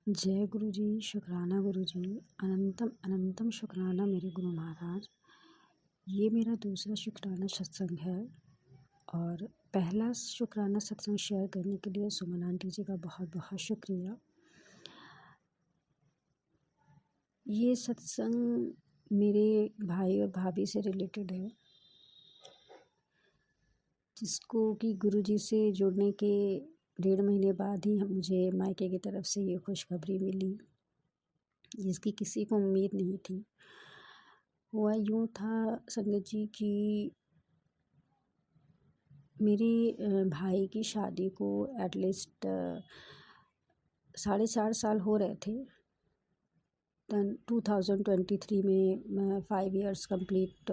जय गुरु जी, शुक्राना गुरु जी, अनंतम अनंतम शुक्राना मेरे गुरु महाराज। ये मेरा दूसरा शुक्राना सत्संग है और पहला शुक्राना सत्संग शेयर करने के लिए सुमन आंटी जी का बहुत बहुत शुक्रिया। ये सत्संग मेरे भाई और भाभी से रिलेटेड है, जिसको कि गुरु जी से जुड़ने के 1.5 महीने बाद ही मुझे मायके की तरफ से ये खुशखबरी मिली, जिसकी किसी को उम्मीद नहीं थी। हुआ यूँ था संगत जी कि मेरे भाई की शादी को एटलीस्ट 4.5 साल हो रहे थे। 2023 में 5 इयर्स कंप्लीट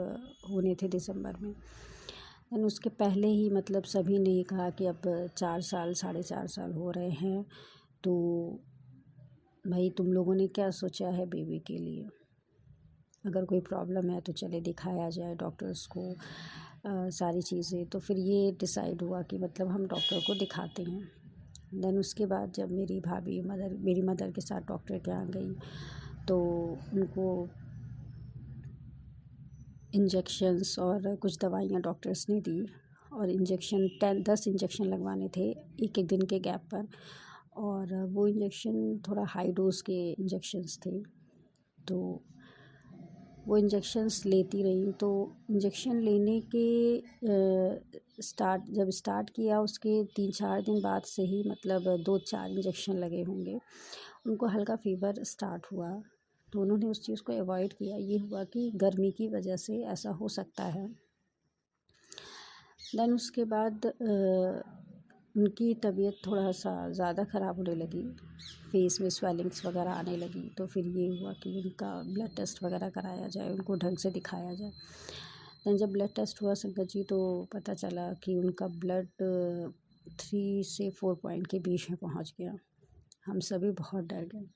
होने थे दिसंबर में। देन उसके पहले ही मतलब सभी ने कहा कि अब 4 साल 4.5 साल हो रहे हैं, तो भाई तुम लोगों ने क्या सोचा है बेबी के लिए, अगर कोई प्रॉब्लम है तो चले दिखाया जाए डॉक्टर्स को, सारी चीज़ें। तो फिर ये डिसाइड हुआ कि मतलब हम डॉक्टर को दिखाते हैं। देन उसके बाद जब मेरी मदर के साथ डॉक्टर के यहाँ गई तो उनको इंजेक्शंस और कुछ दवाइयाँ डॉक्टर्स ने दी और 10 इंजेक्शन लगवाने थे एक दिन के गैप पर, और वो इंजेक्शन थोड़ा हाई डोज के इंजेक्शंस थे। तो वो इंजेक्शंस लेती रही, तो इंजेक्शन लेने के जब स्टार्ट किया उसके 3-4 दिन बाद से ही मतलब 2-4 इंजेक्शन लगे होंगे, उनको हल्का फ़ीवर स्टार्ट हुआ। तो उन्होंने उस चीज़ को अवॉइड किया। ये हुआ कि गर्मी की वजह से ऐसा हो सकता है। देन उसके बाद उनकी तबीयत थोड़ा सा ज़्यादा ख़राब होने लगी, फेस में स्वेलिंग्स वगैरह आने लगी। तो फिर ये हुआ कि उनका ब्लड टेस्ट वगैरह कराया जाए, उनको ढंग से दिखाया जाए। देन जब ब्लड टेस्ट हुआ संगत जी, तो पता चला कि उनका ब्लड 3 से 4 पॉइंट के बीच में पहुंच गया। हम सभी बहुत डर गए।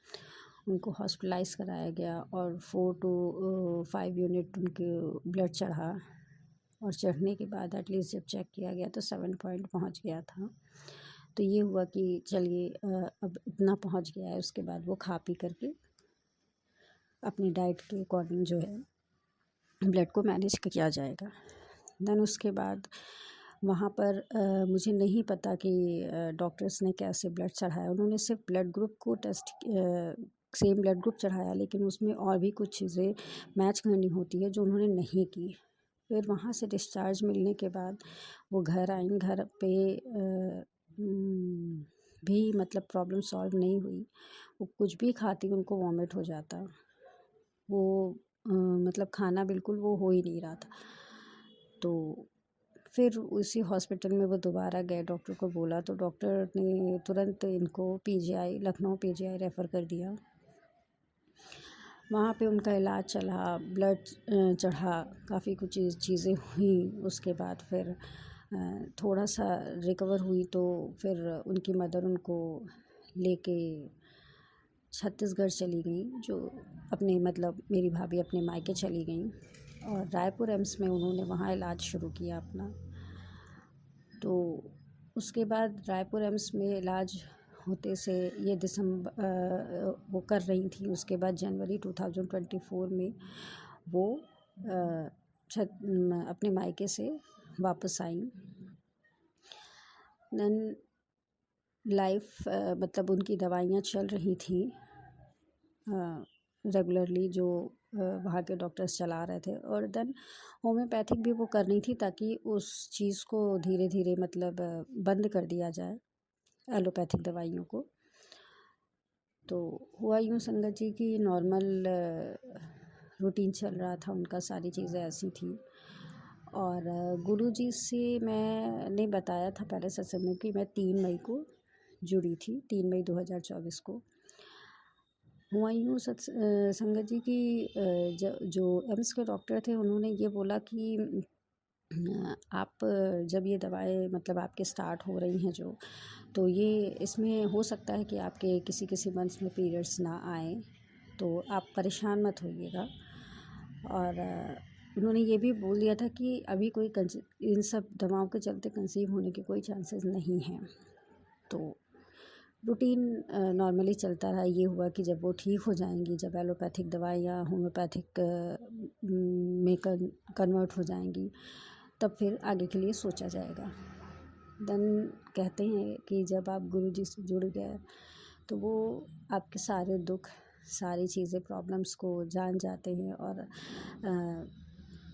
उनको हॉस्पिटलाइज़ कराया गया और 4 to 5 यूनिट उनके ब्लड चढ़ा, और चढ़ने के बाद एटलीस्ट जब चेक किया गया तो 7 पॉइंट पहुंच गया था। तो ये हुआ कि चलिए अब इतना पहुंच गया है, उसके बाद वो खा पी करके अपनी डाइट के अकॉर्डिंग जो है ब्लड को मैनेज किया जाएगा। देन उसके बाद वहाँ पर मुझे नहीं पता कि डॉक्टर्स ने कैसे ब्लड चढ़ाया। उन्होंने सिर्फ ब्लड ग्रुप को सेम ब्लड ग्रुप चढ़ाया, लेकिन उसमें और भी कुछ चीज़ें मैच करनी होती है जो उन्होंने नहीं की। फिर वहाँ से डिस्चार्ज मिलने के बाद वो घर आई। घर पे भी मतलब प्रॉब्लम सॉल्व नहीं हुई। वो कुछ भी खाती उनको वॉमिट हो जाता। वो मतलब खाना बिल्कुल वो हो ही नहीं रहा था। तो फिर उसी हॉस्पिटल में वो दोबारा गए, डॉक्टर को बोला तो डॉक्टर ने तुरंत इनको लखनऊ पीजीआई रेफ़र कर दिया। वहाँ पे उनका इलाज चला, ब्लड चढ़ा, काफ़ी कुछ चीज़ें हुई। उसके बाद फिर थोड़ा सा रिकवर हुई, तो फिर उनकी मदर उनको लेके छत्तीसगढ़ चली गई, जो अपने मतलब मेरी भाभी अपने मायके चली गई, और रायपुर एम्स में उन्होंने वहाँ इलाज शुरू किया अपना। तो उसके बाद रायपुर एम्स में इलाज होते से ये वो कर रही थी। उसके बाद जनवरी 2024 में वो अपने मायके से वापस आई। देन लाइफ मतलब उनकी दवाइयाँ चल रही थी रेगुलरली, जो वहाँ के डॉक्टर्स चला रहे थे, और देन होम्योपैथिक भी वो करनी थी ताकि उस चीज़ को धीरे धीरे मतलब बंद कर दिया जाए, एलोपैथिक दवाइयों को। तो हुआ यूँ संगत जी कि नॉर्मल रूटीन चल रहा था उनका, सारी चीज़ें ऐसी थी। और गुरुजी से मैंने बताया था पहले सत्संग में कि मैं 3 मई को जुड़ी थी, 3 मई 2024 को। हुआ यूँ संगत जी कि जो एम्स के डॉक्टर थे उन्होंने ये बोला कि आप जब ये दवाएं मतलब आपके स्टार्ट हो रही हैं जो, तो ये इसमें हो सकता है कि आपके किसी मंथ्स में पीरियड्स ना आए, तो आप परेशान मत होइएगा। और उन्होंने ये भी बोल दिया था कि अभी कोई इन सब दवाओं के चलते कंसीव होने के कोई चांसेस नहीं हैं। तो रूटीन नॉर्मली चलता रहा। ये हुआ कि जब वो ठीक हो जाएंगी, जब एलोपैथिक दवाइयाँ होम्योपैथिक में कन्वर्ट हो जाएंगी, तब फिर आगे के लिए सोचा जाएगा। देन कहते हैं कि जब आप गुरुजी से जुड़ गए तो वो आपके सारे दुख, सारी चीज़ें, प्रॉब्लम्स को जान जाते हैं और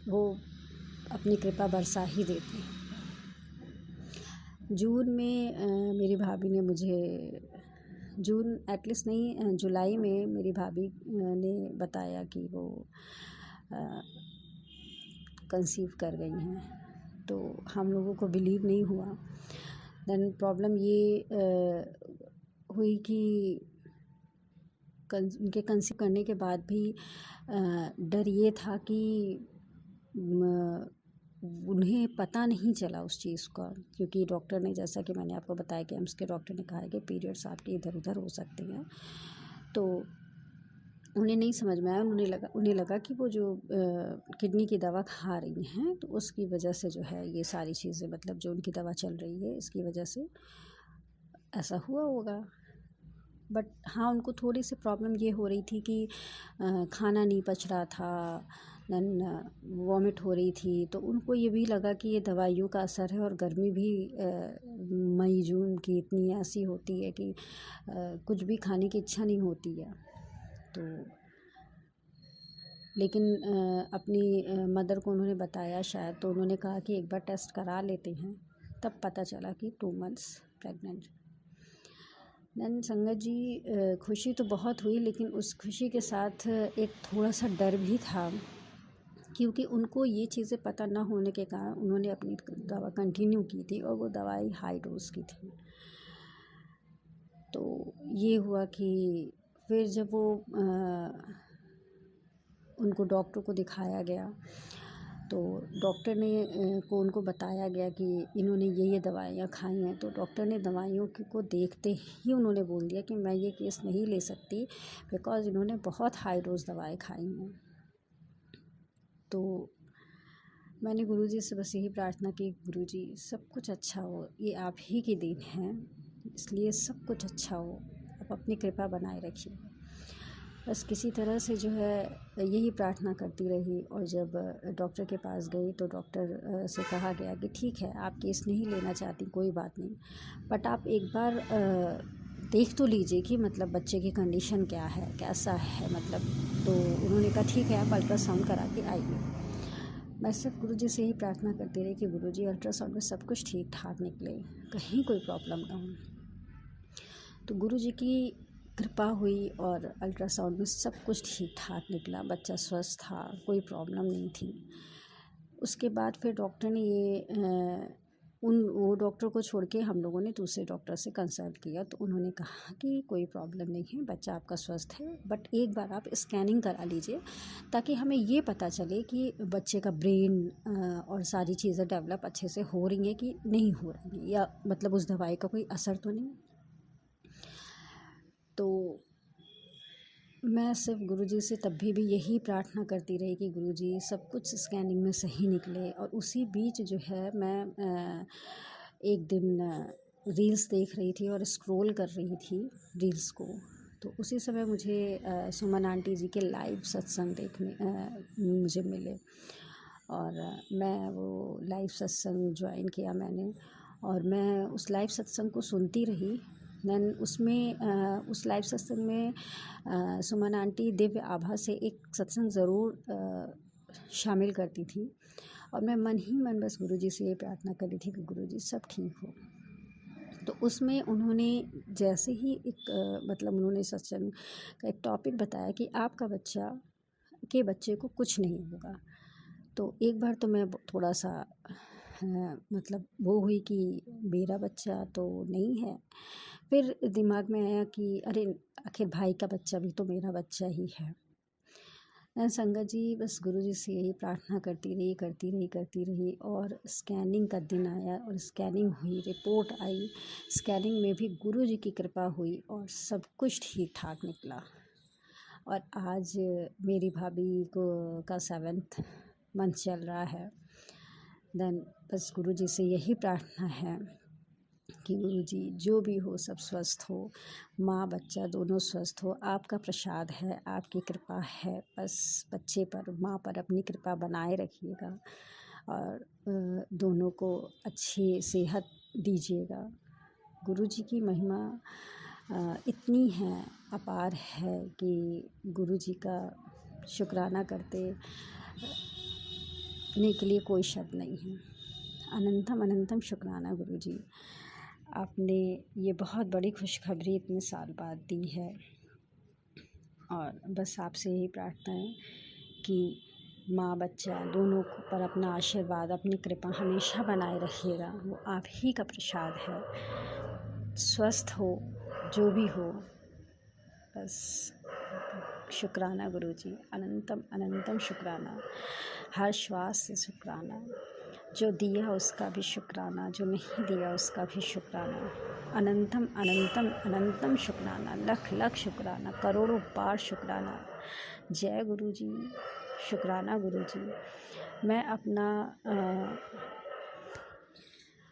वो अपनी कृपा बरसा ही देते हैं। जून में मेरी भाभी ने मुझे, जून एटलीस्ट नहीं, जुलाई में मेरी भाभी ने बताया कि वो कंसीव कर गई हैं। तो हम लोगों को बिलीव नहीं हुआ। देन प्रॉब्लम ये हुई कि उनके कंसीव करने के बाद भी डर ये था कि उन्हें पता नहीं चला उस चीज़ का, क्योंकि डॉक्टर ने, जैसा कि मैंने आपको बताया कि एम्स के डॉक्टर ने कहा है कि पीरियड्स आपके इधर उधर हो सकते हैं। तो उन्हें नहीं समझ में आया। उन्हें लगा कि वो जो किडनी की दवा खा रही हैं तो उसकी वजह से जो है ये सारी चीज़ें, मतलब जो उनकी दवा चल रही है इसकी वजह से ऐसा हुआ होगा। बट हाँ, उनको थोड़ी सी प्रॉब्लम ये हो रही थी कि खाना नहीं पच रहा था, देन वॉमिट हो रही थी। तो उनको ये भी लगा कि ये दवाइयों का असर है, और गर्मी भी मई जून की इतनी ऐसी होती है कि कुछ भी खाने की इच्छा नहीं होती है। तो लेकिन अपनी मदर को उन्होंने बताया शायद, तो उन्होंने कहा कि एक बार टेस्ट करा लेते हैं। तब पता चला कि 2 मंथ्स प्रेग्नेंट। देन संगत जी, खुशी तो बहुत हुई, लेकिन उस खुशी के साथ एक थोड़ा सा डर भी था, क्योंकि उनको ये चीज़ें पता ना होने के कारण उन्होंने अपनी दवा कंटिन्यू की थी, और वो दवाई हाई डोज की थी। तो ये हुआ कि फिर जब वो उनको डॉक्टर को दिखाया गया, तो डॉक्टर ने को उनको बताया गया कि इन्होंने ये दवाइयाँ खाई हैं। तो डॉक्टर ने दवाइयों को देखते ही उन्होंने बोल दिया कि मैं ये केस नहीं ले सकती, बिकॉज़ इन्होंने बहुत हाई डोज दवाएं खाई हैं। तो मैंने गुरुजी से बस यही प्रार्थना की, गुरुजी सब कुछ अच्छा हो, ये आप ही की देन है, इसलिए सब कुछ अच्छा हो, आप अपनी कृपा बनाए रखिए। बस किसी तरह से जो है यही प्रार्थना करती रही। और जब डॉक्टर के पास गई तो डॉक्टर से कहा गया कि ठीक है, आप केस नहीं लेना चाहती, कोई बात नहीं, बट आप एक बार देख तो लीजिए कि मतलब बच्चे की कंडीशन क्या है, कैसा है, मतलब। तो उन्होंने कहा ठीक है, आप अल्ट्रासाउंड करा के आइए। मैं सिर्फ गुरुजी से ही प्रार्थना करती रही कि गुरुजी अल्ट्रासाउंड में सब कुछ ठीक ठाक निकले, कहीं कोई प्रॉब्लम ना हो। तो गुरुजी की कृपा हुई और अल्ट्रासाउंड में सब कुछ ठीक ठाक निकला, बच्चा स्वस्थ था, कोई प्रॉब्लम नहीं थी। उसके बाद फिर डॉक्टर ने वो डॉक्टर को छोड़ के हम लोगों ने दूसरे डॉक्टर से कंसल्ट किया। तो उन्होंने कहा कि कोई प्रॉब्लम नहीं है, बच्चा आपका स्वस्थ है, बट एक बार आप स्कैनिंग करा लीजिए, ताकि हमें ये पता चले कि बच्चे का ब्रेन और सारी चीज़ें डेवलप अच्छे से हो रही हैं कि नहीं हो रही हैं, या मतलब उस दवाई का कोई असर तो नहीं। तो मैं सिर्फ गुरुजी से तब भी यही प्रार्थना करती रही कि गुरुजी सब कुछ स्कैनिंग में सही निकले। और उसी बीच जो है मैं एक दिन रील्स देख रही थी और स्क्रॉल कर रही थी रील्स को। तो उसी समय मुझे सुमन आंटी जी के लाइव सत्संग देखने मुझे मिले, और मैं वो लाइव सत्संग ज्वाइन किया मैंने, और मैं उस लाइव सत्संग को सुनती रही। देन उसमें उस लाइव सत्संग में सुमन आंटी दिव्य आभा से एक सत्संग ज़रूर शामिल करती थी, और मैं मन ही मन बस गुरुजी से ये प्रार्थना कर रही थी कि गुरुजी सब ठीक हो। तो उसमें उन्होंने जैसे ही मतलब उन्होंने सत्संग का एक टॉपिक बताया कि आपका बच्चे को कुछ नहीं होगा। तो एक बार तो मैं थोड़ा सा मतलब वो हुई कि मेरा बच्चा तो नहीं है। फिर दिमाग में आया कि अरे आखिर भाई का बच्चा भी तो मेरा बच्चा ही है। संगत जी, बस गुरुजी से यही प्रार्थना करती रही, और स्कैनिंग का दिन आया और स्कैनिंग हुई, रिपोर्ट आई। स्कैनिंग में भी गुरुजी की कृपा हुई और सब कुछ ठीक ठाक निकला। और आज मेरी भाभी का 7th मंथ चल रहा है। देन बस गुरुजी से यही प्रार्थना है कि गुरुजी जो भी हो सब स्वस्थ हो, माँ बच्चा दोनों स्वस्थ हो। आपका प्रसाद है, आपकी कृपा है, बस बच्चे पर माँ पर अपनी कृपा बनाए रखिएगा और दोनों को अच्छी सेहत दीजिएगा। गुरुजी की महिमा इतनी है, अपार है कि गुरुजी का शुक्राना करते ने के लिए कोई शब्द नहीं है। अनंतम अनंतम शुक्राना गुरुजी, आपने ये बहुत बड़ी खुशखबरी इतने साल बाद दी है और बस आपसे यही प्रार्थना है कि माँ बच्चा दोनों पर अपना आशीर्वाद, अपनी कृपा हमेशा बनाए रखिएगा। वो आप ही का प्रसाद है। स्वस्थ हो, जो भी हो, बस शुक्राना गुरुजी, अनंतम अनंतम शुक्राना। हर श्वास से शुक्राना, जो दिया उसका भी शुक्राना, जो नहीं दिया उसका भी शुक्राना। अनंतम अनंतम अनंतम शुक्राना, लख लख शुक्राना, करोड़ों बार शुक्राना। जय गुरुजी, शुक्राना गुरुजी। मैं अपना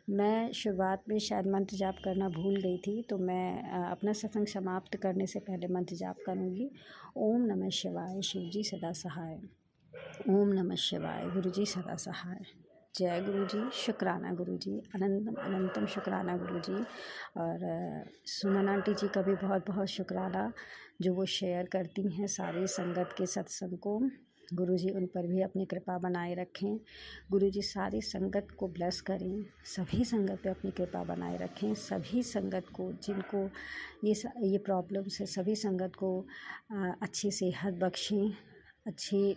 मैं शुरुआत में शायद मंत्र जाप करना भूल गई थी, तो मैं अपना सत्संग समाप्त करने से पहले मंत्र जाप करूँगी। ओम नमः शिवाय, शिव जी सदा सहाय। ओम नमः शिवाय, गुरु जी सदा सहाय। जय गुरु जी, शुक्राना गुरु जी, अनंतम अनंतम शुक्राना गुरु जी। और सुमन आंटी जी का भी बहुत बहुत शुक्राना, जो वो शेयर करती हैं सारी संगत के सत्संग को। गुरुजी उन पर भी अपनी कृपा बनाए रखें। गुरुजी सारी संगत को ब्लेस करें, सभी संगत पे अपनी कृपा बनाए रखें। सभी संगत को जिनको ये प्रॉब्लम्स है, सभी संगत को अच्छी सेहत बख्शें, अच्छी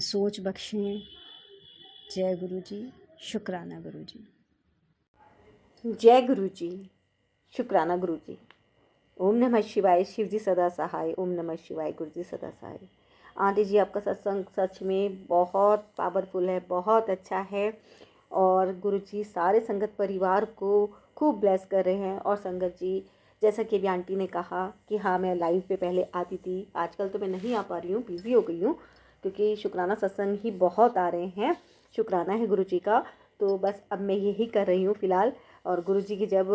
सोच बख्शें। जय गुरुजी, शुक्राना गुरुजी। जय गुरुजी, शुक्राना गुरुजी। ओम नमः शिवाय, शिव जी सदा सहाय। ओम नमः शिवाय, गुरु जी सदा सहाय। आंटी जी, आपका सत्संग सच में बहुत पावरफुल है, बहुत अच्छा है और गुरु जी सारे संगत परिवार को खूब ब्लेस कर रहे हैं। और संगत जी, जैसा कि अभी आंटी ने कहा कि हाँ, मैं लाइव पे पहले आती थी, आजकल तो मैं नहीं आ पा रही हूँ, बिज़ी हो गई हूँ, क्योंकि शुक्राना सत्संग ही बहुत आ रहे हैं। शुक्राना है गुरु जी का, तो बस अब मैं यही कर रही हूँ फ़िलहाल। और गुरु जी की जब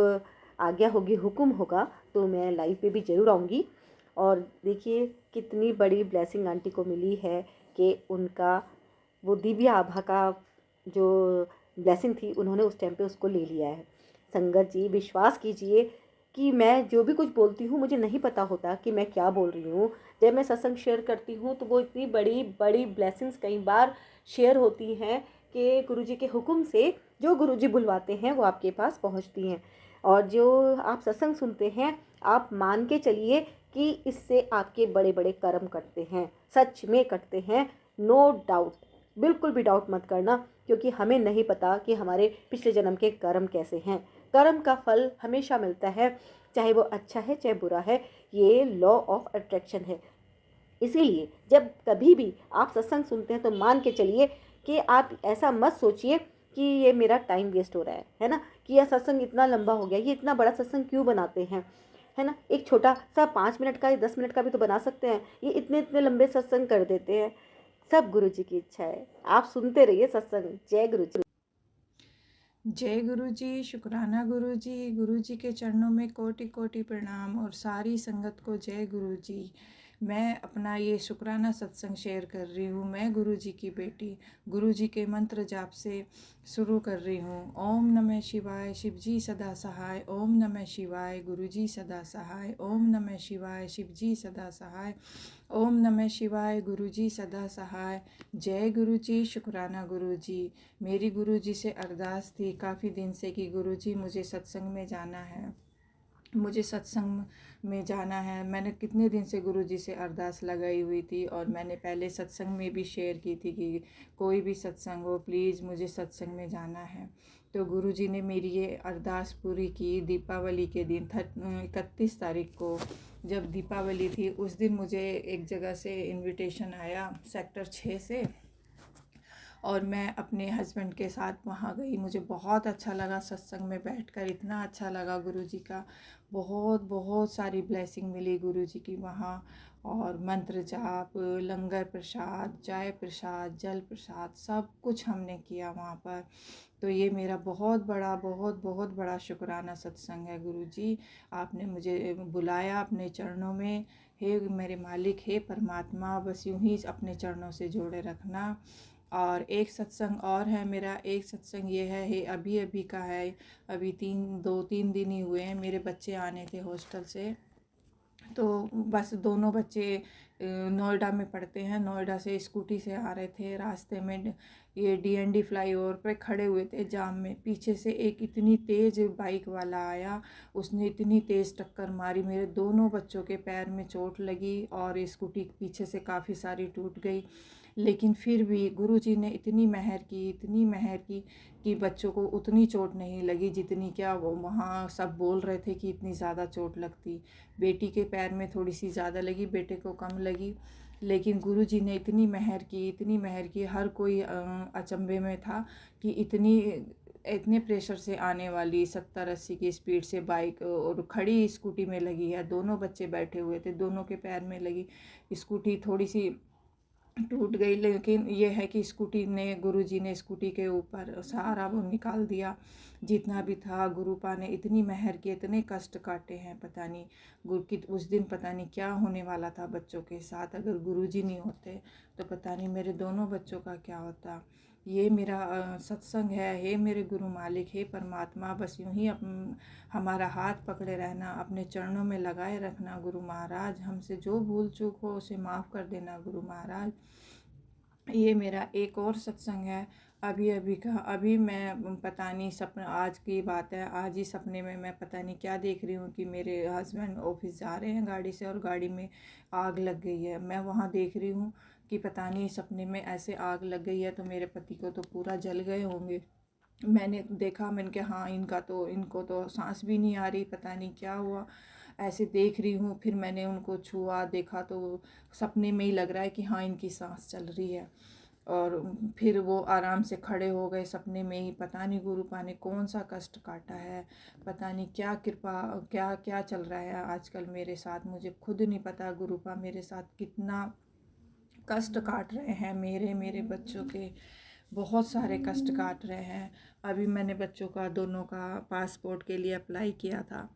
आज्ञा होगी, हुक्म होगा, तो मैं लाइव पे भी ज़रूर आऊँगी। और देखिए कितनी बड़ी ब्लेसिंग आंटी को मिली है कि उनका वो दिव्य आभा का जो ब्लेसिंग थी, उन्होंने उस टाइम पे उसको ले लिया है। संगत जी, विश्वास कीजिए कि मैं जो भी कुछ बोलती हूँ, मुझे नहीं पता होता कि मैं क्या बोल रही हूँ। जब मैं सत्संग शेयर करती हूँ तो वो इतनी बड़ी बड़ी ब्लेसिंग्स कई बार शेयर होती हैं कि गुरुजी के हुक्म से जो गुरुजी बुलवाते हैं वो आपके पास पहुँचती हैं। और जो आप सत्संग सुनते हैं, आप मान के चलिए कि इससे आपके बड़े बड़े कर्म कटते हैं, सच में कटते हैं, नो डाउट। बिल्कुल भी डाउट मत करना, क्योंकि हमें नहीं पता कि हमारे पिछले जन्म के कर्म कैसे हैं। कर्म का फल हमेशा मिलता है, चाहे वो अच्छा है चाहे बुरा है। ये लॉ ऑफ अट्रैक्शन है। इसीलिए जब कभी भी आप सत्संग सुनते हैं तो मान के चलिए कि आप ऐसा मत सोचिए कि ये मेरा टाइम वेस्ट हो रहा है ना, कि यह सत्संग इतना लंबा हो गया, ये इतना बड़ा सत्संग क्यों बनाते हैं, है ना। एक छोटा सा 5 मिनट का या 10 मिनट का भी तो बना सकते हैं, ये इतने इतने लंबे सत्संग कर देते हैं। सब गुरु जी की इच्छा है, आप सुनते रहिए सत्संग। जय गुरु जी। जय गुरु जी, शुक्राना गुरु जी। गुरु जी के चरणों में कोटि कोटि प्रणाम और सारी संगत को जय गुरु जी। मैं अपना ये शुक्राना सत्संग शेयर कर रही हूँ। मैं गुरु जी की बेटी गुरु जी के मंत्र जाप से शुरू कर रही हूँ। ओम नमः शिवाय, शिव जी सदा सहाय। ओम नमः शिवाय, गुरु जी सदा सहाय। ओम नमः शिवाय, शिव जी सदा सहाय। ओम नमः शिवाय, गुरु जी सदा सहाय। जय गुरु जी, शुक्राना गुरु जी। मेरी गुरु जी से अरदास थी काफ़ी दिन से कि गुरु जी मुझे सत्संग में जाना है, मुझे सत्संग में जाना है। मैंने कितने दिन से गुरु जी से अरदास लगाई हुई थी और मैंने पहले सत्संग में भी शेयर की थी कि कोई भी सत्संग हो, प्लीज़ मुझे सत्संग में जाना है। तो गुरु जी ने मेरी ये अरदास पूरी की। दीपावली के दिन 31 तारीख को जब दीपावली थी, उस दिन मुझे एक जगह से इनविटेशन आया, सेक्टर 6 से, और मैं अपने हस्बैंड के साथ वहाँ गई। मुझे बहुत अच्छा लगा सत्संग में बैठकर, इतना अच्छा लगा गुरुजी का, बहुत बहुत सारी ब्लेसिंग मिली गुरुजी की वहाँ। और मंत्र जाप, लंगर प्रसाद, चाय प्रसाद, जल प्रसाद, सब कुछ हमने किया वहाँ पर। तो ये मेरा बहुत बड़ा, बहुत बहुत बड़ा शुक्राना सत्संग है गुरुजी। आपने मुझे बुलाया अपने चरणों में। हे मेरे मालिक, हे परमात्मा, बस यूं ही अपने चरणों से जोड़े रखना। और एक सत्संग और है मेरा, एक सत्संग ये है, हे अभी अभी का है, अभी 2-3 दिन ही हुए हैं। मेरे बच्चे आने थे हॉस्टल से, तो बस दोनों बच्चे नोएडा में पढ़ते हैं। नोएडा से स्कूटी से आ रहे थे, रास्ते में ये DND फ्लाईओवर पे खड़े हुए थे जाम में। पीछे से एक इतनी तेज़ बाइक वाला आया, उसने इतनी तेज़ टक्कर मारी, मेरे दोनों बच्चों के पैर में चोट लगी और स्कूटी पीछे से काफ़ी सारी टूट गई। लेकिन फिर भी गुरुजी ने इतनी मेहर की, इतनी मेहर की कि बच्चों को उतनी चोट नहीं लगी जितनी क्या वो वहाँ सब बोल रहे थे कि इतनी ज़्यादा चोट लगती। बेटी के पैर में थोड़ी सी ज़्यादा लगी, बेटे को कम लगी। लेकिन गुरुजी ने इतनी मेहर की, इतनी मेहर की, हर कोई अचंभे में था कि इतने प्रेशर से आने वाली 70-80 की स्पीड से बाइक और खड़ी स्कूटी में लगी है। दोनों बच्चे बैठे हुए थे, दोनों के पैर में लगी। स्कूटी थोड़ी सी टूट गई, लेकिन ये है कि गुरुजी ने स्कूटी के ऊपर सारा वो निकाल दिया जितना भी था। गुरुपा ने इतनी मेहर की, इतने कष्ट काटे हैं, पता नहीं गुरु की उस दिन पता नहीं क्या होने वाला था बच्चों के साथ। अगर गुरुजी नहीं होते तो पता नहीं मेरे दोनों बच्चों का क्या होता। ये मेरा सत्संग है। हे मेरे गुरु मालिक, हे परमात्मा, बस यूं ही हमारा हाथ पकड़े रहना, अपने चरणों में लगाए रखना गुरु महाराज। हमसे जो भूल चूक हो उसे माफ़ कर देना गुरु महाराज। ये मेरा एक और सत्संग है अभी अभी का। अभी मैं पता नहीं, सपना आज की बात है, आज ही सपने में मैं पता नहीं क्या देख रही हूँ कि मेरे हस्बैंड ऑफिस जा रहे हैं गाड़ी से और गाड़ी में आग लग गई है। मैं वहाँ देख रही हूँ कि पता नहीं सपने में ऐसे आग लग गई है, तो मेरे पति को तो पूरा जल गए होंगे। मैंने देखा, मैंने कहा हाँ इनको तो सांस भी नहीं आ रही, पता नहीं क्या हुआ। ऐसे देख रही हूँ, फिर मैंने उनको छुआ, देखा तो सपने में ही लग रहा है कि हाँ इनकी सांस चल रही है। और फिर वो आराम से खड़े हो गए सपने में ही। पता नहीं गुरुपा ने कौन सा कष्ट काटा है, पता नहीं क्या कृपा, क्या क्या चल रहा है आजकल मेरे साथ, मुझे खुद नहीं पता गुरुपा मेरे साथ कितना कष्ट काट रहे हैं। मेरे बच्चों के बहुत सारे कष्ट काट रहे हैं। अभी मैंने बच्चों का दोनों का पासपोर्ट के लिए अप्लाई किया था,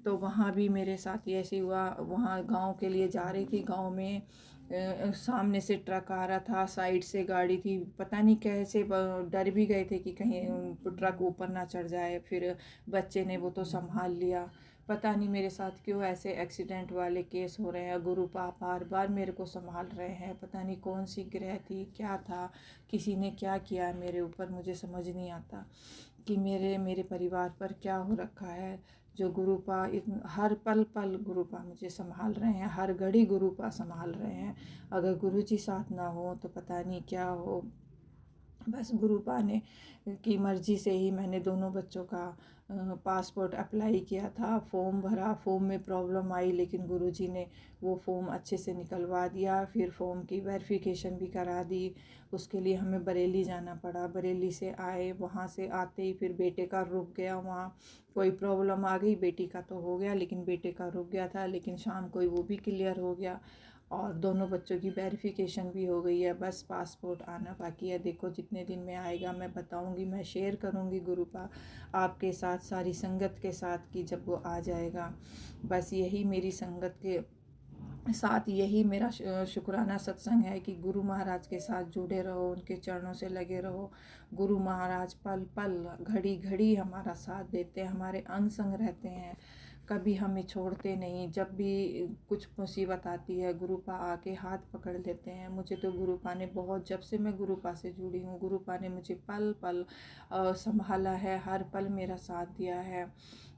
तो वहाँ भी मेरे साथ ये ऐसे हुआ। वहाँ गांव के लिए जा रही थी, गांव में सामने से ट्रक आ रहा था, साइड से गाड़ी थी, पता नहीं कैसे डर भी गए थे कि कहीं ट्रक ऊपर ना चढ़ जाए। फिर बच्चे ने वो तो संभाल लिया। पता नहीं मेरे साथ क्यों ऐसे एक्सीडेंट वाले केस हो रहे हैं। गुरुपा बार बार मेरे को संभाल रहे हैं, पता नहीं कौन सी ग्रह थी, क्या था, किसी ने क्या किया है मेरे ऊपर, मुझे समझ नहीं आता कि मेरे परिवार पर क्या हो रखा है। जो गुरुपा हर पल पल गुरुपा मुझे संभाल रहे हैं, हर घड़ी गुरुपा संभाल रहे हैं। अगर गुरुजी साथ ना हो तो पता नहीं क्या हो। बस गुरुपा ने की मर्ज़ी से ही मैंने दोनों बच्चों का पासपोर्ट अप्लाई किया था, फॉर्म भरा। फॉर्म में प्रॉब्लम आई, लेकिन गुरुजी ने वो फॉर्म अच्छे से निकलवा दिया। फिर फॉर्म की वेरिफिकेशन भी करा दी। उसके लिए हमें बरेली जाना पड़ा, बरेली से आए, वहाँ से आते ही फिर बेटे का रुक गया। वहाँ कोई प्रॉब्लम आ गई, बेटी का तो हो गया लेकिन बेटे का रुक गया था, लेकिन शाम को ही वो भी क्लियर हो गया और दोनों बच्चों की वेरिफिकेशन भी हो गई है। बस पासपोर्ट आना बाकी है। देखो जितने दिन में आएगा मैं बताऊंगी, मैं शेयर करूंगी गुरुपा आपके साथ, सारी संगत के साथ, कि जब वो आ जाएगा। बस यही मेरी संगत के साथ, यही मेरा शुक्राना सत्संग है कि गुरु महाराज के साथ जुड़े रहो, उनके चरणों से लगे रहो। गुरु महाराज पल पल घड़ी घड़ी हमारा साथ देते हैं, हमारे अंग संग रहते हैं, कभी हमें छोड़ते नहीं। जब भी कुछ मुसीबत आती है गुरुपा आके हाथ पकड़ लेते हैं। मुझे तो गुरुपा ने बहुत, जब से मैं गुरुपा से जुड़ी हूँ, गुरुपा ने मुझे पल पल संभाला है, हर पल मेरा साथ दिया है।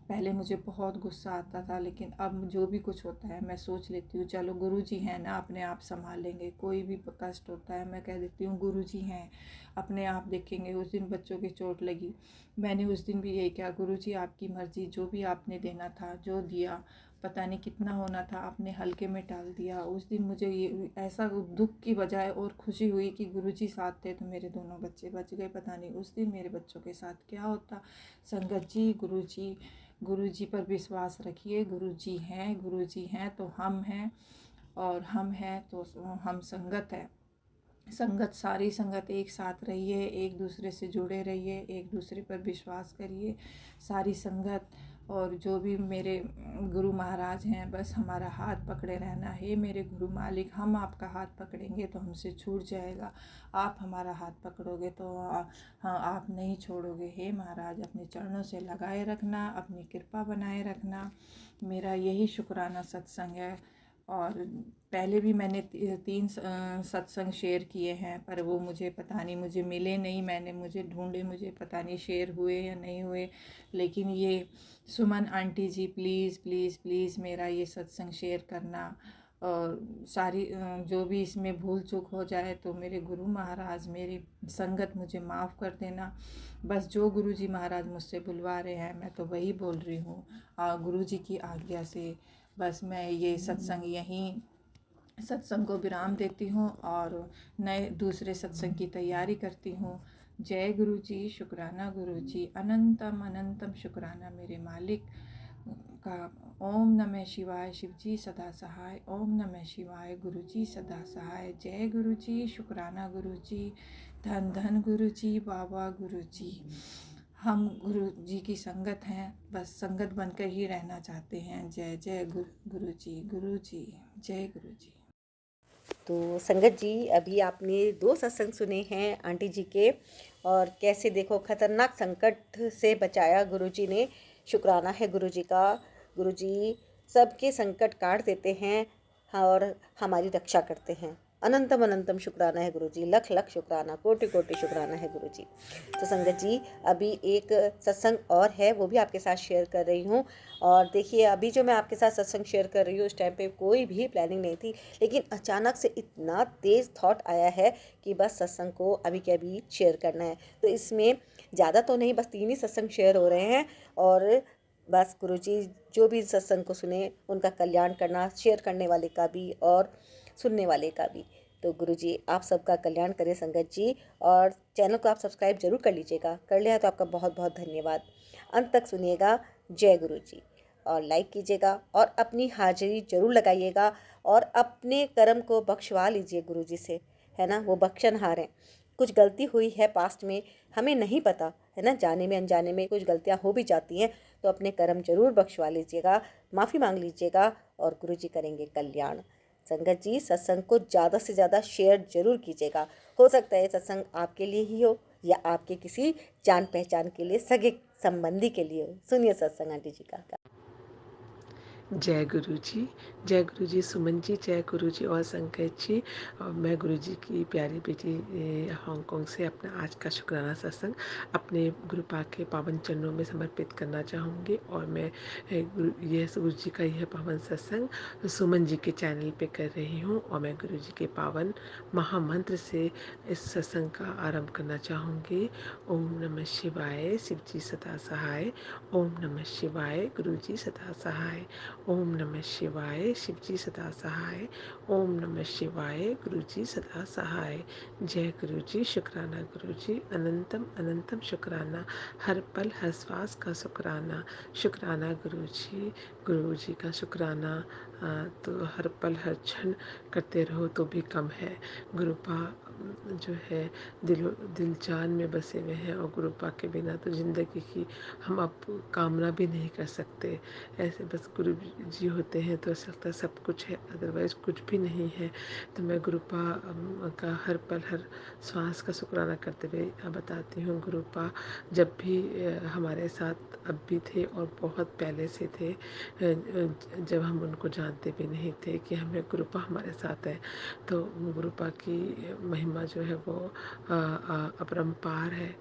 पहले मुझे बहुत गुस्सा आता था, लेकिन अब जो भी कुछ होता है मैं सोच लेती हूँ चलो गुरुजी हैं ना, अपने आप संभालेंगे। कोई भी कष्ट होता है मैं कह देती हूँ गुरुजी हैं, अपने आप देखेंगे। उस दिन बच्चों की चोट लगी, मैंने उस दिन भी यही कहा, गुरुजी आपकी मर्ज़ी, जो भी आपने देना था जो दिया पता नहीं कितना होना था, आपने हल्के में टाल दिया। उस दिन मुझे ये ऐसा दुख की बजाय और खुशी हुई कि गुरुजी साथ थे तो मेरे दोनों बच्चे बच गए। पता नहीं उस दिन मेरे बच्चों के साथ क्या होता। संगत जी, गुरुजी पर विश्वास रखिए। गुरुजी हैं तो हम हैं, और हम हैं तो हम संगत है। संगत, सारी संगत एक साथ रहिए, एक दूसरे से जुड़े रहिए, एक दूसरे पर विश्वास करिए। सारी संगत और जो भी मेरे गुरु महाराज हैं, बस हमारा हाथ पकड़े रहना है। मेरे गुरु मालिक, हम आपका हाथ पकड़ेंगे तो हमसे छूट जाएगा, आप हमारा हाथ पकड़ोगे तो हाँ, आप नहीं छोड़ोगे। हे महाराज, अपने चरणों से लगाए रखना, अपनी कृपा बनाए रखना। मेरा यही शुक्राना सत्संग है। और पहले भी मैंने 3 सत्संग शेयर किए हैं, पर वो मुझे पता नहीं, मुझे मिले नहीं। मुझे ढूंढे, मुझे पता नहीं शेयर हुए या नहीं हुए। लेकिन ये Suman aunty ji, please please please मेरा ये सत्संग शेयर करना। और सारी जो भी इसमें भूल चूक हो जाए तो मेरे गुरु महाराज, मेरी संगत मुझे माफ़ कर देना। बस जो गुरु जी महाराज मुझसे बुलवा रहे हैं मैं तो वही बोल रही हूँ, गुरु जी की आज्ञा से। बस मैं ये सत्संग को विराम देती हूँ और नए दूसरे सत्संग की तैयारी करती हूँ। जय गुरु जी, शुक्राना गुरु जी, अनंतम अनंतम शुक्राना मेरे मालिक का। ओम नमः शिवाय, शिव जी सदा सहाय। ओम नमः शिवाय, गुरु जी सदा सहाय। जय गुरु जी, शुक्राना गुरु जी, धन धन गुरु जी, बाबा गुरु जी। हम गुरु जी की संगत हैं, बस संगत बनकर ही रहना चाहते हैं। जय जय गुरु जी, गुरु जी, जय गुरु जी। तो संगत जी, अभी आपने 2 सत्संग सुने हैं आंटी जी के, और कैसे देखो खतरनाक संकट से बचाया गुरुजी ने। शुक्राना है गुरुजी का। गुरुजी सबके संकट काट देते हैं और हमारी रक्षा करते हैं। अनंतम अनंतम शुक्राना है गुरुजी, लख लख शुक्राना, कोटि कोटि शुक्राना है गुरुजी। तो संगत जी, अभी एक सत्संग और है, वो भी आपके साथ शेयर कर रही हूँ। और देखिए, अभी जो मैं आपके साथ सत्संग शेयर कर रही हूँ, उस टाइम पे कोई भी प्लानिंग नहीं थी, लेकिन अचानक से इतना तेज़ थॉट आया है कि बस सत्संग को अभी के अभी शेयर करना है। तो इसमें ज़्यादा तो नहीं, बस 3 ही सत्संग शेयर हो रहे हैं। और बस गुरुजी जो भी सत्संग को सुने उनका कल्याण करना, शेयर करने वाले का भी और सुनने वाले का भी। तो गुरुजी आप सबका कल्याण करें संगत जी। और चैनल को आप सब्सक्राइब जरूर कर लीजिएगा, कर लिया तो आपका बहुत बहुत धन्यवाद। अंत तक सुनिएगा। जय गुरु जी। और लाइक कीजिएगा और अपनी हाजिरी जरूर लगाइएगा, और अपने कर्म को बख्शवा लीजिए गुरु जी से, है ना। वो बख्शनहार हैं। कुछ गलती हुई है पास्ट में, हमें नहीं पता, है ना, जाने में अनजाने में कुछ गलतियां हो भी जाती हैं, तो अपने कर्म जरूर बख्शवा लीजिएगा, माफ़ी मांग लीजिएगा, और गुरु जी करेंगे कल्याण। संगत जी, सत्संग को ज़्यादा से ज़्यादा शेयर जरूर कीजिएगा। हो सकता है सत्संग आपके लिए ही हो या आपके किसी जान पहचान के लिए, सगे संबंधी के लिए हो। सुनिए सत्संग आंटी जी का। जय गुरु जी, जय गुरु जी, सुमन जी, जय गुरु जी और संकट जी। और मैं गुरु जी की प्यारी बेटी हांगकांग से अपना आज का शुक्राना सत्संग अपने गुरु पाक के पावन चरणों में समर्पित करना चाहूँगी। और मैं गुरु जी का यह पावन सत्संग सुमन जी के चैनल पे कर रही हूँ। और मैं गुरु जी के पावन महामंत्र से इस सत्संग का आरंभ करना चाहूँगी। ओम नमः शिवाय, शिव जी सदा सहाय। ओम नमः शिवाय, गुरु जी सदा सहाय। ओम नमः शिवाय, शिव जी सदा सहाय। ओम नमः शिवाय, गुरु जी सदा सहाय। जय गुरु जी, शुक्राना गुरु जी, अनंतम अनंतम शुक्राना, हर पल हर श्वास का शुक्राना। शुक्राना गुरु जी का शुक्राना तो हर पल हर क्षण करते रहो तो भी कम है। गुरुपा जो है दिल जान में बसे हुए हैं, और गुरुपा के बिना तो ज़िंदगी की हम अब कामना भी नहीं कर सकते। ऐसे बस गुरु जी होते हैं तो ऐसा लगता है सब कुछ है, अदरवाइज़ कुछ भी नहीं है। तो मैं गुरुपा का हर पल हर श्वास का शुक्राना करते हुए बताती हूँ। गुरुपा जब भी हमारे साथ अब भी थे और बहुत पहले से थे, जब हम उनको जानते भी नहीं थे कि हमें गुरुपा हमारे साथ है। तो गुरुपा की महिमा जो है वो अपरंपार है।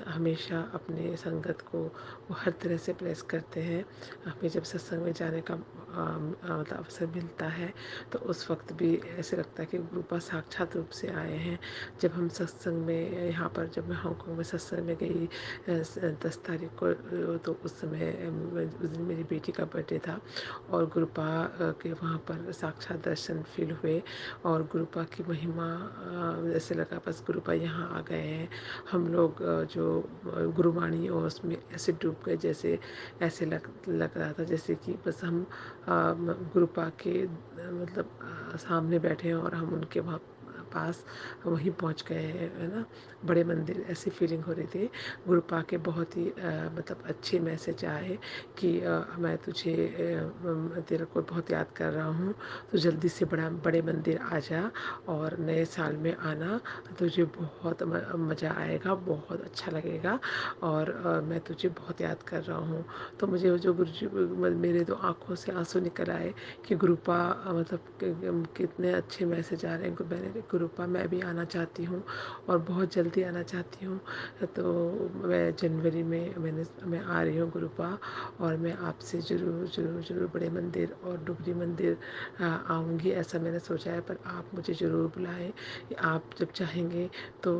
हमेशा अपने संगत को वो हर तरह से प्रेस करते हैं। हमें जब सत्संग में जाने का मतलब अवसर मिलता है तो उस वक्त भी ऐसे लगता है कि गुरुपा साक्षात रूप से आए हैं। जब हम सत्संग में यहाँ पर, जब मैं हांगकांग में सत्संग में गई 10 तारीख को, तो उस समय उस दिन मेरी बेटी का बर्थडे था और गुरुपा के वहाँ पर साक्षात दर्शन फील हुए और गुरुपा की महिमा ऐसे लगा बस गुरुपा यहाँ आ गए हैं। हम लोग जो गुरुवाणी और उसमें ऐसे डूब गए, जैसे ऐसे लग रहा था जैसे कि बस हम गुरुपा के मतलब सामने बैठे हैं और हम उनके वहाँ पास वहीं पहुँच गए हैं, है ना। बड़े मंदिर ऐसी फीलिंग हो रही थी। गुरुपा के बहुत ही मतलब अच्छे मैसेज आए कि मैं तुझे तेरे को बहुत याद कर रहा हूँ, तो जल्दी से बड़े मंदिर आ जा और नए साल में आना, तुझे बहुत मज़ा आएगा, बहुत अच्छा लगेगा और मैं तुझे बहुत याद कर रहा हूँ। तो मुझे वो जो गुरुजी, मेरे तो आँखों से आंसू निकल आए कि गुरुपा मतलब कितने अच्छे मैसेज आ रहे हैं। मैंने गुरुपा मैं भी आना चाहती हूँ और बहुत जल्दी आना चाहती हूँ। तो मैं जनवरी में मैं आ रही हूँ गुरुपा और मैं आपसे ज़रूर ज़रूर ज़रूर बड़े मंदिर और डुगरी मंदिर आऊँगी, ऐसा मैंने सोचा है। पर आप मुझे ज़रूर बुलाएं, आप जब चाहेंगे तो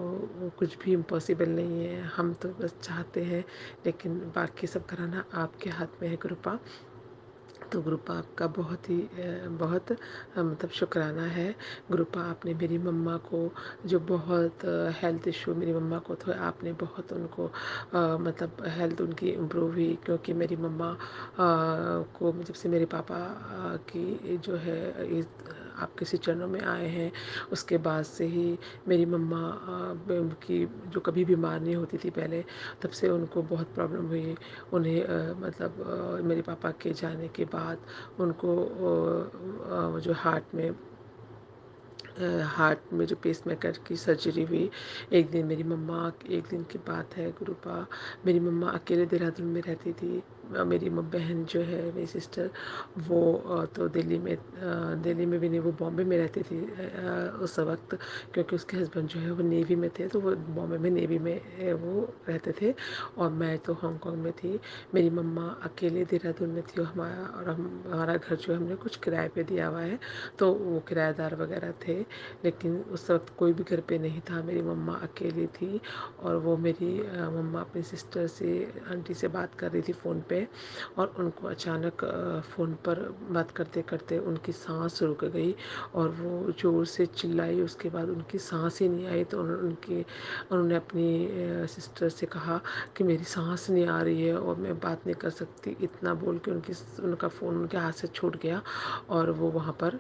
कुछ भी इम्पॉसिबल नहीं है। हम तो बस चाहते हैं, लेकिन बाकी सब कराना आपके हाथ में है गुरुपा। तो गुरुपा आपका बहुत मतलब शुक्राना है। गुरुपा आपने मेरी मम्मा को, जो बहुत हेल्थ इशू मेरी मम्मा को तो आपने बहुत उनको मतलब हेल्थ उनकी इम्प्रूव हुई, क्योंकि मेरी मम्मा को जब से मेरे पापा की जो है आपके श्री चरणों में आए हैं, उसके बाद से ही मेरी मम्मा की जो कभी बीमार नहीं होती थी पहले, तब से उनको बहुत प्रॉब्लम हुई। उन्हें मतलब मेरे पापा के जाने के बाद उनको जो हार्ट में जो पेसमेकर की सर्जरी हुई। एक दिन की बात है गुरुपा, मेरी मम्मा अकेले देहरादून में रहती थी। मेरी बहन जो है, मेरी सिस्टर, वो तो दिल्ली में भी नहीं, वो बॉम्बे में रहती थी उस वक्त, क्योंकि उसके हस्बैंड जो है वो नेवी में थे, तो वो बॉम्बे में नेवी में वो रहते थे और मैं तो हांगकांग में थी। मेरी मम्मा अकेले देहरादून में थी और हमारा घर जो हमने कुछ किराए पे दिया हुआ है, तो वो किराएदार वगैरह थे, लेकिन उस वक्त कोई भी घर पे नहीं था। मेरी मम्मा अकेली थी और वो मेरी मम्मा अपनी सिस्टर से, आंटी से बात कर रही थी फ़ोन पे और उनको अचानक फ़ोन पर बात करते करते उनकी सांस रुक गई और वो ज़ोर से चिल्लाई। उसके बाद उनकी सांस ही नहीं आई, तो उन्होंने अपनी सिस्टर से कहा कि मेरी सांस नहीं आ रही है और मैं बात नहीं कर सकती। इतना बोल के उनका फ़ोन उनके हाथ से छूट गया और वो वहाँ पर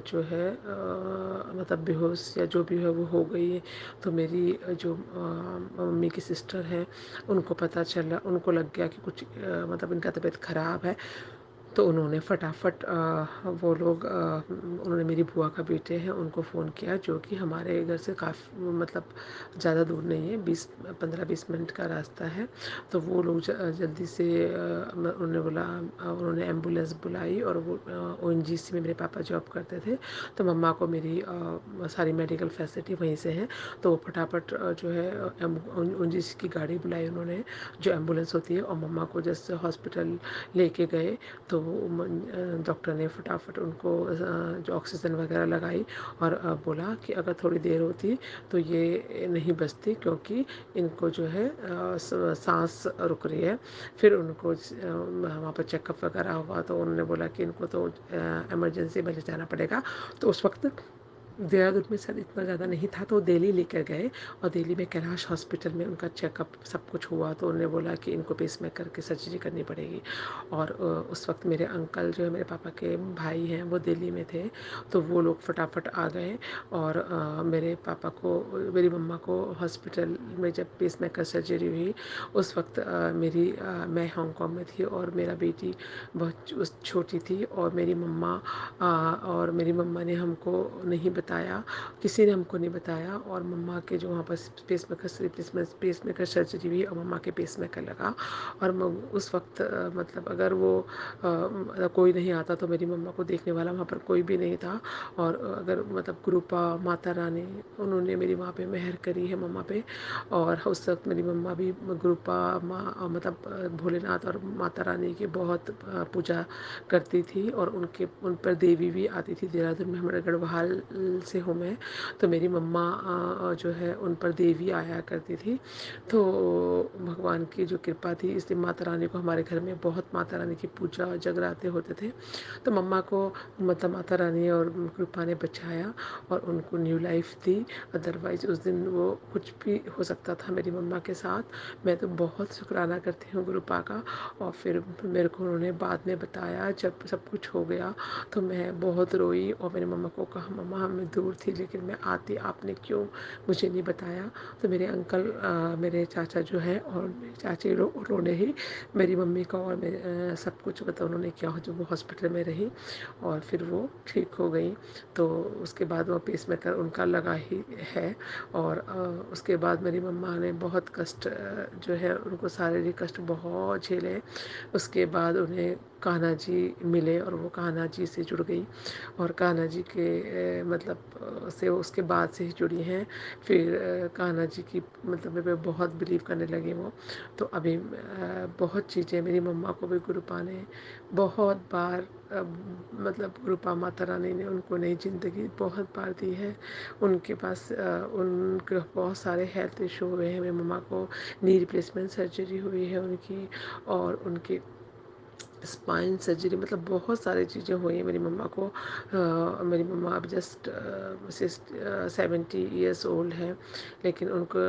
जो है मतलब बेहोश या जो भी है वो हो गई है। तो मेरी जो मम्मी की सिस्टर है, उनको पता चला, उनको लग गया कि कुछ मतलब इनका तबीयत ख़राब है, तो उन्होंने फटाफट वो लोग उन्होंने मेरी बुआ का बेटे हैं उनको फ़ोन किया, जो कि हमारे घर से काफ़ी मतलब ज़्यादा दूर नहीं है, 15-20 मिनट का रास्ता है। तो वो लोग जल्दी से उन्होंने एम्बुलेंस बुलाई और वो ONGC में मेरे पापा जॉब करते थे, तो मम्मा को मेरी सारी मेडिकल फैसिलिटी वहीं से है। तो वो फटाफट जो है ONGC की गाड़ी बुलाई उन्होंने, जो एम्बुलेंस होती है, और मम्मा को जैसे हॉस्पिटल लेके गए तो डॉक्टर ने फटाफट उनको जो ऑक्सीजन वगैरह लगाई और बोला कि अगर थोड़ी देर होती तो ये नहीं बचती, क्योंकि इनको जो है सांस रुक रही है। फिर उनको वहाँ पर चेकअप वगैरह हुआ तो उन्होंने बोला कि इनको तो इमरजेंसी में ले जाना पड़ेगा। तो उस वक्त देहरादून में सर इतना ज़्यादा नहीं था, तो दिल्ली लेकर गए और दिल्ली में कैलाश हॉस्पिटल में उनका चेकअप सब कुछ हुआ, तो उन्होंने बोला कि इनको पेसमेकर की सर्जरी करनी पड़ेगी। और उस वक्त मेरे अंकल जो है, मेरे पापा के भाई हैं, वो दिल्ली में थे, तो वो लोग फटाफट आ गए और मेरे पापा को, मेरी मम्मा को हॉस्पिटल में जब पेसमेकर सर्जरी हुई, उस वक्त मैं हांगकांग में थी और मेरा बेटी बहुत छोटी थी और मेरी मम्मा ने हमको नहीं बताया, किसी ने हमको नहीं बताया। और मम्मा के जो वहाँ पर पेसमेकर सर्जरी हुई और मम्मा के पेसमेकर लगा। और उस वक्त मतलब अगर वो मतलब कोई नहीं आता तो मेरी मम्मा को देखने वाला वहाँ पर कोई भी नहीं था। और अगर मतलब कृपा माता रानी उन्होंने मेरी वहाँ पे मेहर करी है मम्मा पे। और उस वक्त मेरी मम्मा भी कृपा माँ मतलब भोलेनाथ और माता रानी की बहुत पूजा करती थी। और उन पर देवी भी आती थी। देहरादून में हमारे गढ़वाल से हूँ मैं, तो मेरी मम्मा जो है उन पर देवी आया करती थी। तो भगवान की जो कृपा थी इसलिए माता रानी को हमारे घर में बहुत माता रानी की पूजा जगराते होते थे। तो मम्मा को मतलब माता रानी और कृपा ने बचाया और उनको न्यू लाइफ दी। अदरवाइज उस दिन वो कुछ भी हो सकता था मेरी मम्मा के साथ। मैं तो बहुत शुक्राना करती हूँ कृपा का। और फिर मेरे को उन्होंने बाद में बताया जब सब कुछ हो गया तो मैं बहुत रोई और मेरी मम्मा को कहा मम्मा मैं दूर थी लेकिन मैं आती, आपने क्यों मुझे नहीं बताया। तो मेरे अंकल मेरे चाचा जो है और मेरे चाची उन्होंने ही मेरी मम्मी का और मेरे सब कुछ मतलब उन्होंने किया जो वो हॉस्पिटल में रही और फिर वो ठीक हो गई। तो उसके बाद वो पेसमेकर उनका लगा ही है। और उसके बाद मेरी मम्मा ने बहुत कष्ट जो है उनको शारीरिक कष्ट बहुत झेले। उसके बाद उन्हें कान्हा जी मिले और वो कान्हा जी से जुड़ गई। और कान्हा जी के मतलब से उसके बाद से ही जुड़ी हैं। फिर कान्हा जी की मतलब मेरे पे बहुत बिलीव करने लगी वो। तो अभी बहुत चीज़ें मेरी मम्मा को भी गुरुपा ने बहुत बार मतलब गुरुपा माता रानी ने उनको नई ज़िंदगी बहुत बार दी है। उनके पास उनके बहुत सारे हेल्थ इशू हुए हैं। मेरी मम्मा को नी रिप्लेसमेंट सर्जरी हुई है उनकी, और उनकी स्पाइन सर्जरी मतलब बहुत सारी चीज़ें हुई हैं मेरी मम्मा को। मेरी मम्मा अब जस्ट 70 ईयर्स ओल्ड है लेकिन उनको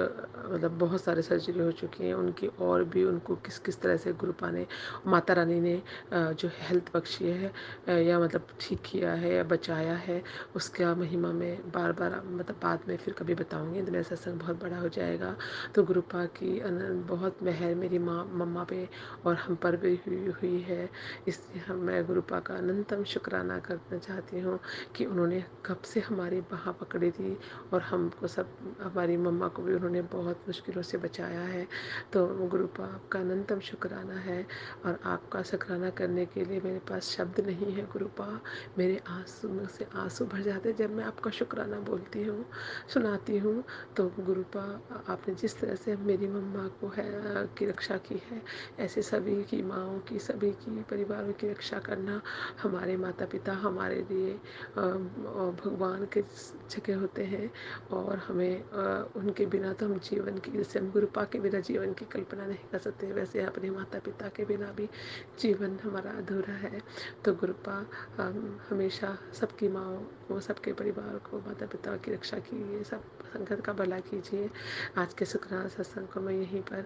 मतलब बहुत सारे सर्जरी हो चुकी हैं उनकी। और भी उनको किस किस तरह से गुरुपा ने माता रानी ने जो हेल्थ बख्शी है या मतलब ठीक किया है या बचाया है उसका महिमा में बार बार मतलब बाद में फिर कभी बताऊँगी। तो मेरा सत्संग बहुत बड़ा हो जाएगा। तो गुरुपा की बहुत मेहर मेरी मम्मा पे और हम पर भी हुई है। इसलिए मैं गुरुपा का अनंतम शुक्राना करना चाहती हूँ कि उन्होंने कब से हमारी बाह पकड़ी थी और हमको सब हमारी मम्मा को भी उन्होंने बहुत मुश्किलों से बचाया है। तो गुरुपा आपका अनंतम शुक्राना है। और आपका शुक्राना करने के लिए मेरे पास शब्द नहीं है गुरुपा। मेरे आंसू में से आंसू भर जाते जब मैं आपका शुक्राना बोलती हूँ सुनाती हूँ। तो गुरुपा आपने जिस तरह से मेरी मम्मा को है की रक्षा की है ऐसे सभी की माँओं की सभी की परिवारों की रक्षा करना हमारे माता पिता हमारे लिए भगवान के जगह होते हैं। और हमें उनके बिना तो हम जीवन की जैसे हम गुरुपा के बिना जीवन की कल्पना नहीं कर सकते वैसे अपने माता पिता के बिना भी जीवन हमारा अधूरा है। तो गुरुपा हमेशा सबकी माँओं को सबके परिवार को माता पिता की रक्षा कीजिए सब संगत का भला कीजिए। आज के शुक्राना सत्संग को मैं यहीं पर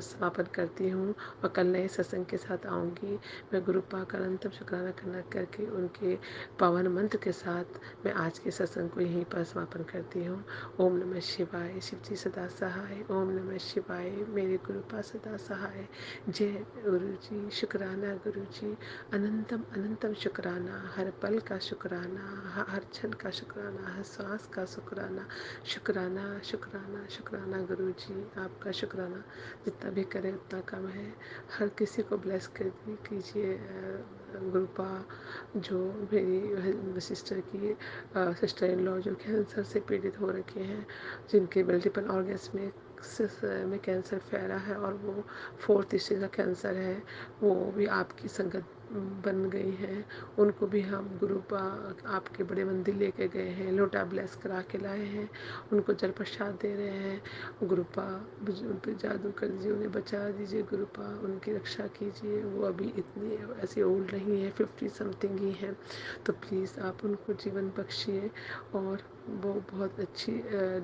समापन करती हूँ और कल नए सत्संग के साथ आऊँगी। मैं गुरुपा का अनंतम शुक्राना करना करके उनके पावन मंत्र के साथ मैं आज के सत्संग को यहीं पर समापन करती हूँ। ओम नमः शिवाय, शिव जी सदा सहाय। ओम नमः शिवाय, मेरे गुरुपा सदा सहाय। जय गुरु जी, शुक्राना गुरु जी, अनंतम अनंतम शुक्राना, हर पल का शुक्राना, हर क्षण का शुक्राना, हर सांस का शुक्राना, शुक्राना शुक्राना शुक्राना गुरु जी। आपका शुक्राना जितना भी करें उतना कम है। हर किसी को ब्लेस कर कीजिए। गुरुपा जो मेरी सिस्टर की सिस्टर इन लॉ जो कैंसर से पीड़ित हो रखे हैं जिनके मल्टीपल ऑर्गन्स में कैंसर फैला है और वो 4th स्टेज का कैंसर है वो भी आपकी संगत बन गई हैं। उनको भी हम गुरुपा आपके बड़े मंदिर लेके गए हैं, लोटा ब्लेस करा के लाए हैं, उनको जल प्रसाद दे रहे हैं। गुरुपा उन पर जादू कर दीजिए, उन्हें बचा दीजिए गुरुपा, उनकी रक्षा कीजिए। वो अभी इतनी ऐसी ओल्ड नहीं है, 50 समथिंग ही है। तो प्लीज़ आप उनको जीवन बख्शिए। और वो बहुत अच्छी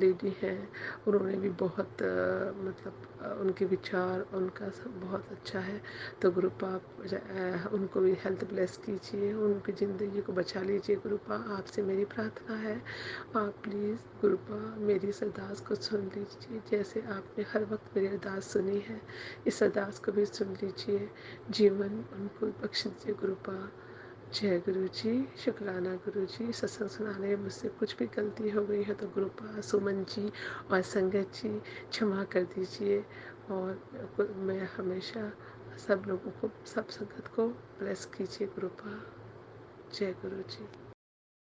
लेडी हैं, उन्होंने भी बहुत मतलब उनके विचार उनका सब बहुत अच्छा है। तो गुरुपा उनको भी हेल्थ ब्लेस कीजिए, उनकी ज़िंदगी को बचा लीजिए। गुरुपा आपसे मेरी प्रार्थना है आप प्लीज़ गुरुपा मेरी इस अरदास को सुन लीजिए जैसे आपने हर वक्त मेरी अरदास सुनी है। इस अरदास को भी सुन लीजिए, जीवन उनको बख्श दीजिए गुरुपा। जय गुरु जी, शुक्राना गुरु जी। सत्संग सुनाने में मुझसे कुछ भी गलती हो गई है तो गुरुपा, सुमन जी और संगत जी क्षमा कर दीजिए। और मैं हमेशा सब लोगों को, सब संगत को ब्लेस कीजिए गुरुपा। जय गुरु जी।